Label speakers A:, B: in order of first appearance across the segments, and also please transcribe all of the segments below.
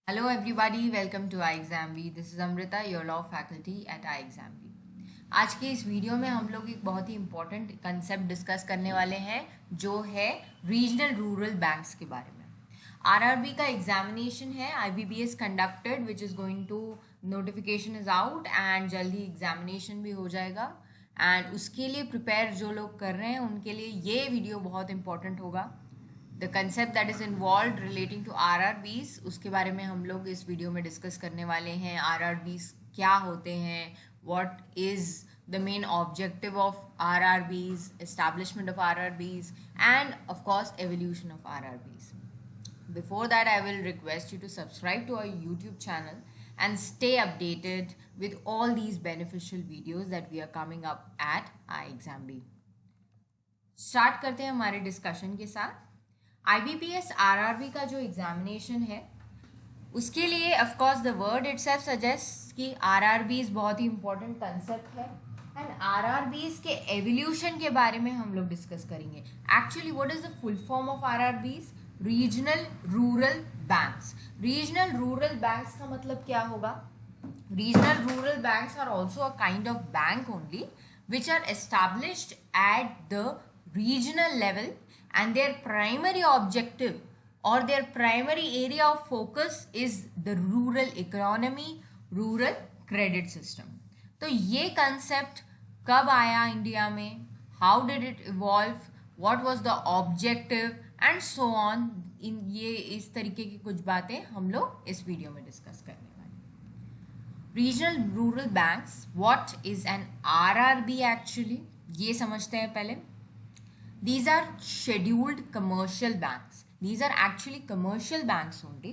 A: Hello everybody, welcome to iExamB. This is Amrita, your law faculty at iExamB. आज के इस video में हम लोग एक बहुत ही इम्पोर्टेंट कंसेप्ट डिस्कस करने वाले हैं जो है रीजनल रूरल बैंक्स के बारे में। आरआरबी का एग्जामिनेशन है, IBPS conducted which is going to notification is out and जल्दी एग्जामिनेशन भी हो जाएगा एंड उसके लिए प्रिपेयर जो लोग कर रहे हैं उनके लिए ये वीडियो बहुत इंपॉर्टेंट होगा। The concept that is involve relating to RRBs उसके बारे में हम लोग इस वीडियो में डिस्कस करने वाले हैं। आरआरबीज क्या होते हैं, what is the main objective of RRBs, establishment of RRBs end of course evolution of RRBs. Before that, I will request you to subscribe to our YouTube channel and stay updated with all these beneficial videos that we are coming up at iExamB. Start करते हैं हमारे discussion के साथ। IBPS RRB का जो examination है उसके लिए of course the word itself suggest कि आरआरबीज बहुत ही इंपॉर्टेंट कंसेप्ट है एंड आरआरबीज के एवोल्यूशन के बारे में हम लोग डिस्कस करेंगे। Actually what is the full form of RRBs? Regional rural banks. Regional rural banks का मतलब क्या होगा? Regional rural banks are also a kind of bank only which are established at the regional level and their primary objective or their primary area of focus is the rural economy, rural credit system. तो ये concept कब आया India में, how did it evolve, what was the objective and so on, इन ये इस तरीके की कुछ बातें हम लोग इस वीडियो में डिस्कस करने वाले। Regional rural banks, what is an RRB actually, ये समझते हैं पहले। These are scheduled commercial banks. These are actually commercial banks only,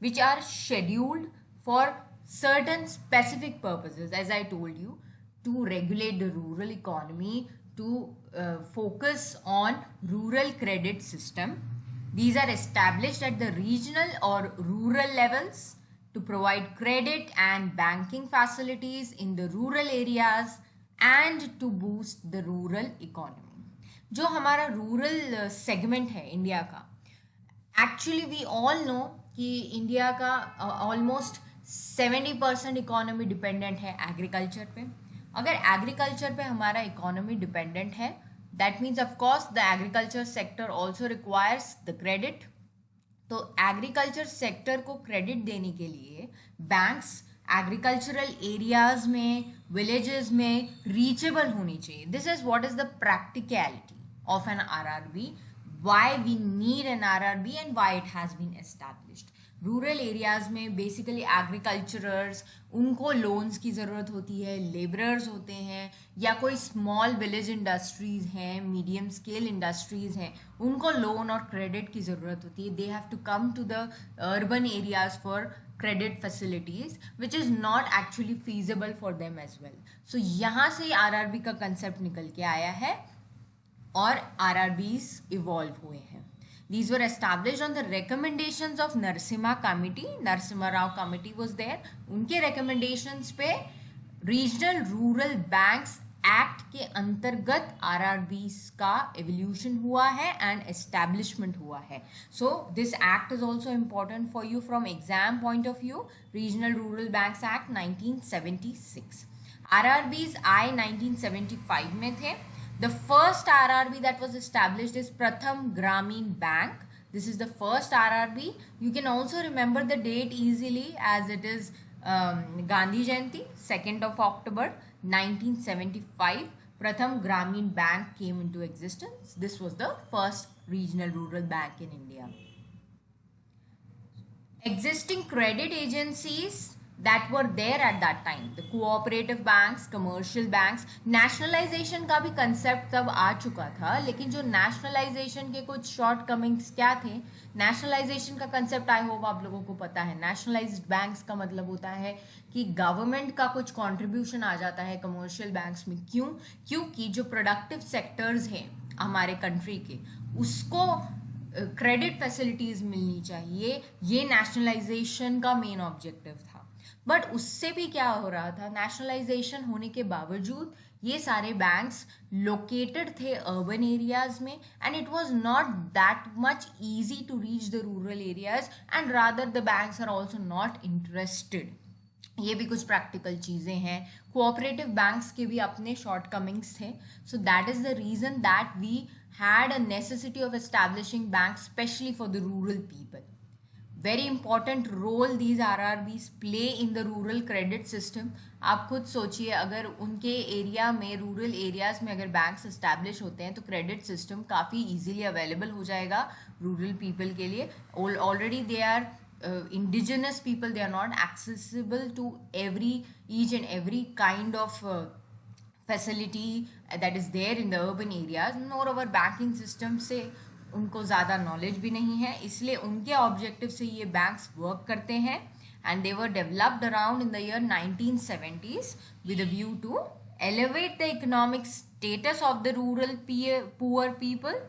A: which are scheduled for certain specific purposes, as I told you, to regulate the rural economy, to focus on rural credit system. These are established at the regional or rural levels to provide credit and banking facilities in the rural areas and to boost the rural economy. जो हमारा rural segment है India का, actually we all know कि India का almost 70% economy dependent है agriculture पे। अगर agriculture पे हमारा इकोनॉमी डिपेंडेंट है, that means of course the agriculture sector also requires the credit. तो एग्रीकल्चर सेक्टर को क्रेडिट देने के लिए बैंक्स एग्रीकल्चरल एरियाज में, विलेजेस में रीचेबल होनी चाहिए। This is what is the practicality of an RRB, why we need an RRB and why it has been established. Rural areas में बेसिकली एग्रीकल्चरर्स, उनको लोन्स की ज़रूरत होती है, लेबरर्स होते हैं या कोई स्मॉल विलेज इंडस्ट्रीज़ हैं, मीडियम स्केल इंडस्ट्रीज़ हैं, उनको लोन और क्रेडिट की ज़रूरत होती है। They have to come to the urban areas for credit facilities which is not actually feasible for them as well. So यहाँ से आरआरबी का कंसेप्ट निकल के आया है और आरआरबीज इवॉल्व हुए हैं। These were established on the recommendations of Narasimha committee. Narasimha Rao committee was there। उनके recommendations पे रीजनल रूरल बैंक्स एक्ट के अंतर्गत आरआरबीज का एवोल्यूशन हुआ है एंड एस्टैब्लिशमेंट हुआ है। So this act is also important for you from exam point of view. Regional rural banks act 1976। RRBs आए 1975 में थे। The first RRB that was established is Pratham Gramin Bank. This is the first RRB. You can also remember the date easily as it is Gandhi Jayanti, 2nd of October 1975. Pratham Gramin Bank came into existence. This was the first regional rural bank in India. Existing credit agencies that were there at that time, the cooperative banks, commercial banks, nationalization का भी concept तब आ चुका था, लेकिन जो nationalization के कुछ shortcomings क्या थे? nationalization का concept I hope आप लोगों को पता है। nationalized banks का मतलब होता है कि government का कुछ contribution आ जाता है commercial banks में। क्यों? क्योंकि जो productive sectors हैं हमारे country के, उसको क्रेडिट फैसिलिटीज मिलनी चाहिए, ये नेशनलाइजेशन का मेन ऑब्जेक्टिव था। बट उससे भी क्या हो रहा था, नेशनलाइजेशन होने के बावजूद ये सारे बैंक्स लोकेटेड थे अर्बन एरियाज में, and it was not that much easy to reach the rural areas, and rather the banks are also not interested. ये भी कुछ प्रैक्टिकल चीज़ें हैं। कोऑपरेटिव बैंक्स के भी अपने शॉर्टकमिंग्स थे, so that is the reason that we had a necessity of establishing banks especially for the rural people. Very important role these RRBs play in the rural credit system. आप खुद सोचिए, अगर उनके area में, rural areas में अगर banks establish होते हैं तो क्रेडिट सिस्टम काफ़ी इजीली अवेलेबल हो जाएगा रूरल पीपल के लिए. Already they are indigenous people, they are not accessible to each and every kind of facility that is there in the urban areas. Moreover, banking system से उनको ज़्यादा knowledge भी नहीं है, इसलिए उनके ऑब्जेक्टिव से ये बैंक्स वर्क करते हैं. And they were developed around in the year 1970s with a view to elevate the economic status of the rural poor people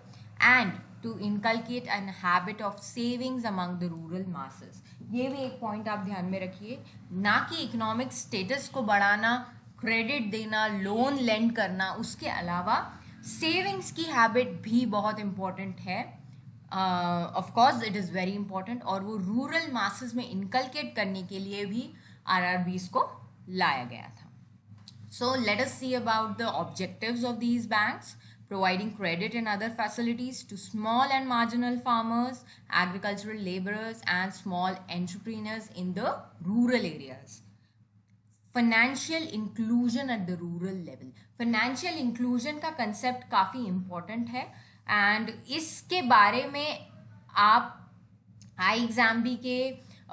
A: and to inculcate an habit of savings among the rural masses. ये भी एक point आप ध्यान में रखिए, ना कि economic status को बढ़ाना, क्रेडिट देना, लोन लेंड करना, उसके अलावा सेविंग्स की हैबिट भी बहुत इम्पॉर्टेंट है. Of course it is very important, और वो रूरल मासेस में इनकलकेट करने के लिए भी आरआरबीज को लाया गया था. So let us see about the objectives of these banks. Providing credit and other facilities to small and marginal farmers, agricultural laborers, and small entrepreneurs in the rural areas. Financial inclusion at the rural level. Financial inclusion का concept काफ़ी important है, and इसके बारे में आप iExamB के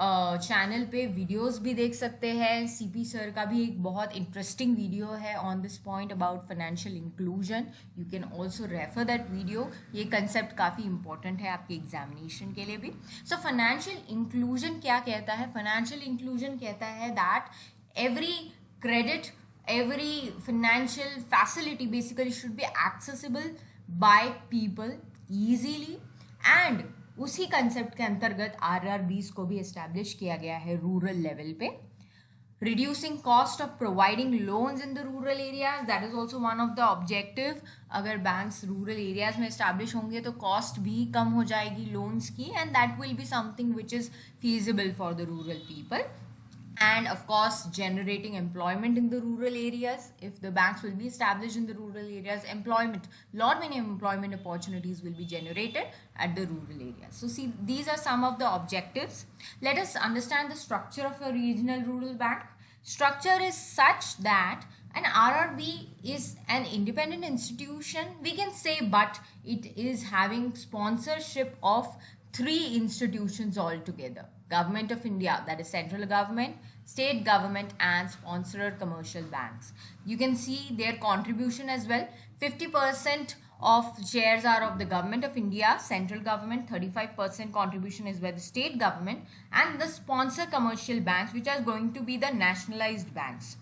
A: channel पे videos भी देख सकते हैं. सीपी सर का भी एक बहुत इंटरेस्टिंग वीडियो है on this point about financial inclusion. You can also refer that video. ये कंसेप्ट काफ़ी इंपॉर्टेंट है आपके एग्जामिनेशन के लिए भी. सो फाइनेंशियल इंक्लूजन क्या कहता है? फाइनेंशियल इंक्लूजन कहता है that every credit, every financial facility basically should be accessible by people easily, and उसी कंसेप्ट के अंतर्गत आरआरबीज को भी एस्टैब्लिश किया गया है रूरल लेवल पे. Reducing cost of providing loans in the rural areas, that is also one of the objective. अगर बैंक्स रूरल एरियाज में एस्टैब्लिश होंगे तो कॉस्ट भी कम हो जाएगी लोन्स की, and that will be something which is feasible for the rural people. And of course, generating employment in the rural areas. If the banks will be established in the rural areas, many employment opportunities will be generated at the rural areas. So see, these are some of the objectives. Let us understand the structure of a regional rural bank. Structure is such that an RRB is an independent institution, we can say, but it is having sponsorship of 3 institutions altogether. Government of India, that is central government, state government, and sponsored commercial banks. You can see their contribution as well. 50% of shares are of the government of India, central government, 35% contribution is by the state government, and the sponsor commercial banks, which are going to be the nationalized banks.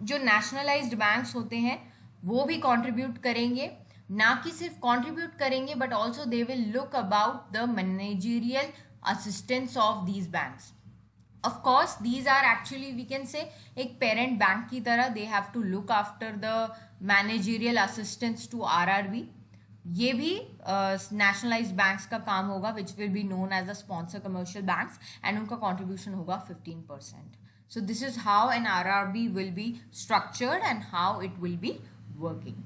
A: जो nationalized banks होते हैं वो भी contribute करेंगे, ना कि सिर्फ contribute करेंगे, but also they will look about the managerial assistance of these banks. Of course, these are actually, we can say, एक parent bank की तरह they have to look after the managerial assistance to RRB. ये भी nationalized banks का काम होगा, which will be known as the sponsor commercial banks, and उनका contribution होगा 15%. So this is how an RRB will be structured and how it will be working.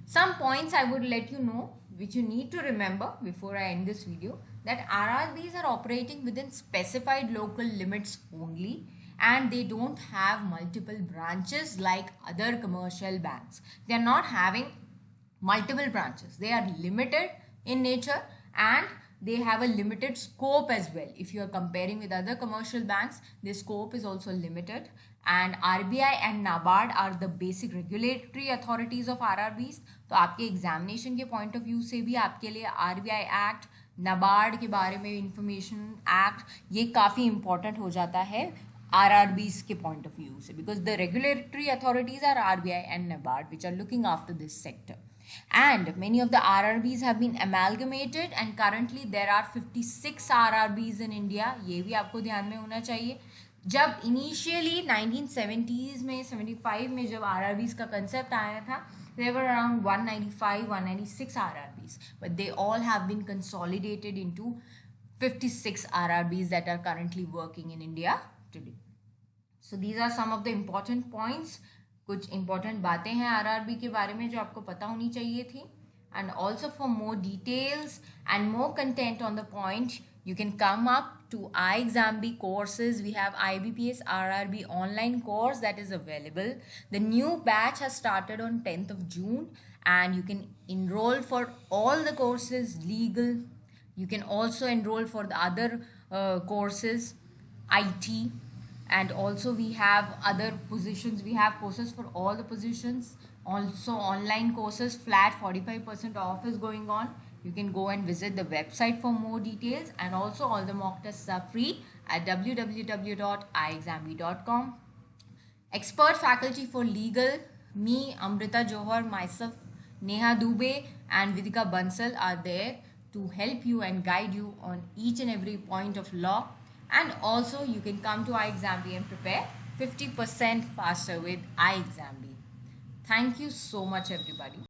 A: Some points I would let you know, which you need to remember before I end this video, that RRBs are operating within specified local limits only, and they don't have multiple branches like other commercial banks. They are not having multiple branches. They are limited in nature, and they have a limited scope as well. If you are comparing with other commercial banks, their scope is also limited. And RBI and NABARD are the basic regulatory authorities of RRBs. तो आपके examination के point of view से भी आपके लिए RBI act, NABARD के बारे में इंफॉर्मेशन एक्ट, ये काफ़ी इंपॉर्टेंट हो जाता है RRBs के पॉइंट ऑफ व्यू से, because the regulatory authorities are RBI and NABARD, which are looking after this sector. And many of the RRBs have been amalgamated, and currently there are 56 RRBs in India. ये भी आपको ध्यान में होना चाहिए. जब initially 1970s में 75 में जब RRBs का कंसेप्ट आया था, there were around 195 196 RRBs, but they all have been consolidated into 56 RRBs that are currently working in India today. So these are some of the important points. कुछ important बातें हैं RRB के बारे में जो आपको पता होनी चाहिए थी. And also for more details and more content on the point, you can come up to iExamB courses. We have IBPS RRB online course that is available. The new batch has started on 10th of June, and you can enroll for all the courses legal. You can also enroll for the other courses, IT, and also we have other positions. We have courses for all the positions. Also online courses, flat 45% off is going on. You can go and visit the website for more details, and also all the mock tests are free at www.iexamb.com. Expert faculty for legal, me, Amrita Johar, myself, Neha Dubey, and Vidika Bansal are there to help you and guide you on each and every point of law. And also you can come to iExamB and prepare 50% faster with iExamB. Thank you so much, everybody.